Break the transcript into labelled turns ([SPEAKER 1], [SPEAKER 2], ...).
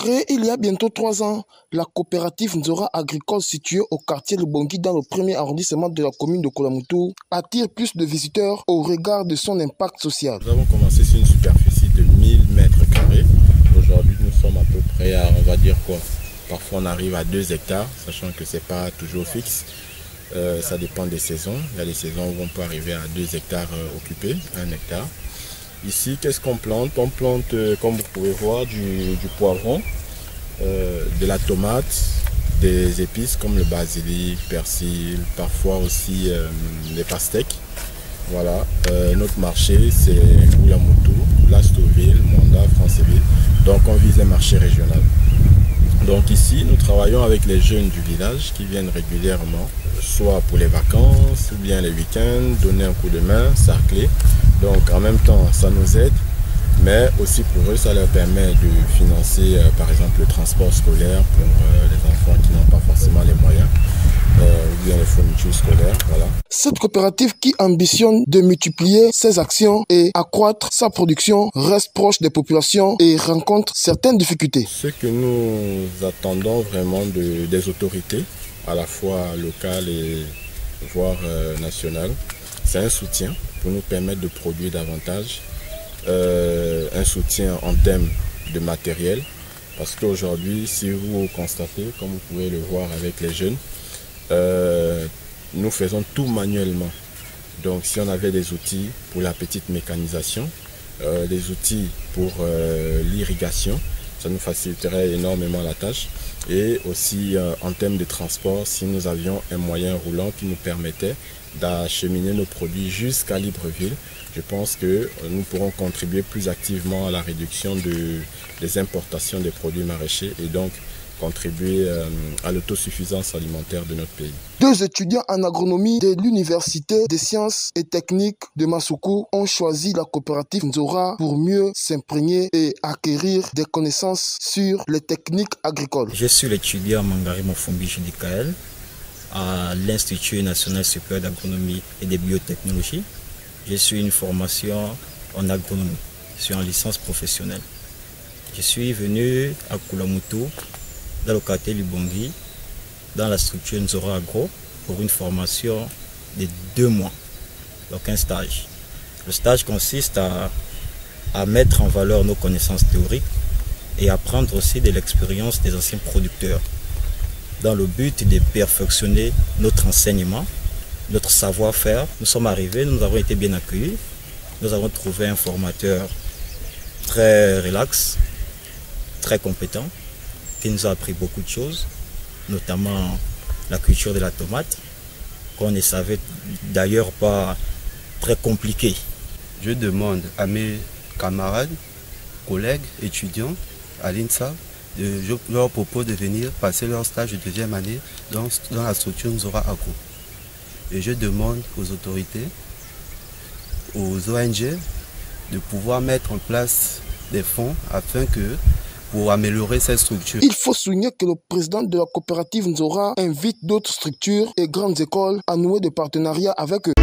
[SPEAKER 1] Créée il y a bientôt 3 ans, la coopérative Nzora agricole située au quartier Lubongi dans le premier arrondissement de la commune de Koulamoutou attire plus de visiteurs au regard de son impact social.
[SPEAKER 2] Nous avons commencé sur une superficie de 1000 mètres carrés. Aujourd'hui, nous sommes à peu près à, on va dire quoi, parfois on arrive à 2 hectares, sachant que ce n'est pas toujours fixe. Ça dépend des saisons. Il y a des saisons où on peut arriver à 2 hectares occupés, 1 hectare. Ici, qu'est-ce qu'on plante? On plante, comme vous pouvez voir, du poivron, de la tomate, des épices comme le basilic, persil, parfois aussi les pastèques. Voilà, notre marché c'est Koulamoutou, Lastoville, Monda, Franceville. Donc on vise les marchés régionaux. Donc ici, nous travaillons avec les jeunes du village qui viennent régulièrement, soit pour les vacances ou bien les week-ends, donner un coup de main, sarcler. Donc en même temps, ça nous aide, mais aussi pour eux, ça leur permet de financer par exemple le transport scolaire pour les enfants qui n'ont pas forcément les moyens, ou bien les fournitures scolaires. Voilà.
[SPEAKER 1] Cette coopérative qui ambitionne de multiplier ses actions et accroître sa production reste proche des populations et rencontre certaines difficultés.
[SPEAKER 2] Ce que nous attendons vraiment des autorités, à la fois locales et voire nationales, c'est un soutien pour nous permettre de produire davantage, un soutien en termes de matériel, parce qu'aujourd'hui, si vous constatez, comme vous pouvez le voir avec les jeunes, nous faisons tout manuellement. Donc si on avait des outils pour la petite mécanisation, des outils pour l'irrigation, ça nous faciliterait énormément la tâche. Et aussi en termes de transport, si nous avions un moyen roulant qui nous permettait d'acheminer nos produits jusqu'à Libreville, je pense que nous pourrons contribuer plus activement à la réduction des importations des produits maraîchers et donc contribuer à l'autosuffisance alimentaire de notre pays.
[SPEAKER 1] 2 étudiants en agronomie de l'Université des sciences et techniques de Massoukou ont choisi la coopérative Nzora pour mieux s'imprégner et acquérir des connaissances sur les techniques agricoles.
[SPEAKER 3] Je suis l'étudiant Mangari Mofumbi Judikael à l'Institut national supérieur d'agronomie et de biotechnologie. Je suis une formation en agronomie, je suis en licence professionnelle. Je suis venu à Koulamoutou, dans le quartier Lubongi, dans la structure Nzora Agro, pour une formation de 2 mois, donc un stage. Le stage consiste à mettre en valeur nos connaissances théoriques et à prendre aussi de l'expérience des anciens producteurs, dans le but de perfectionner notre enseignement, notre savoir-faire. Nous sommes arrivés, nous avons été bien accueillis, nous avons trouvé un formateur très relax, très compétent, qui nous a appris beaucoup de choses, notamment la culture de la tomate, qu'on ne savait d'ailleurs pas, très compliqué.
[SPEAKER 4] Je demande à mes camarades, collègues, étudiants à l'INSA, je leur propose de venir passer leur stage de 2e année dans la structure Nzora Agro. Et je demande aux autorités, aux ONG, de pouvoir mettre en place des fonds afin que pour améliorer cette structure.
[SPEAKER 1] Il faut souligner que le président de la coopérative Nzora invite d'autres structures et grandes écoles à nouer des partenariats avec eux.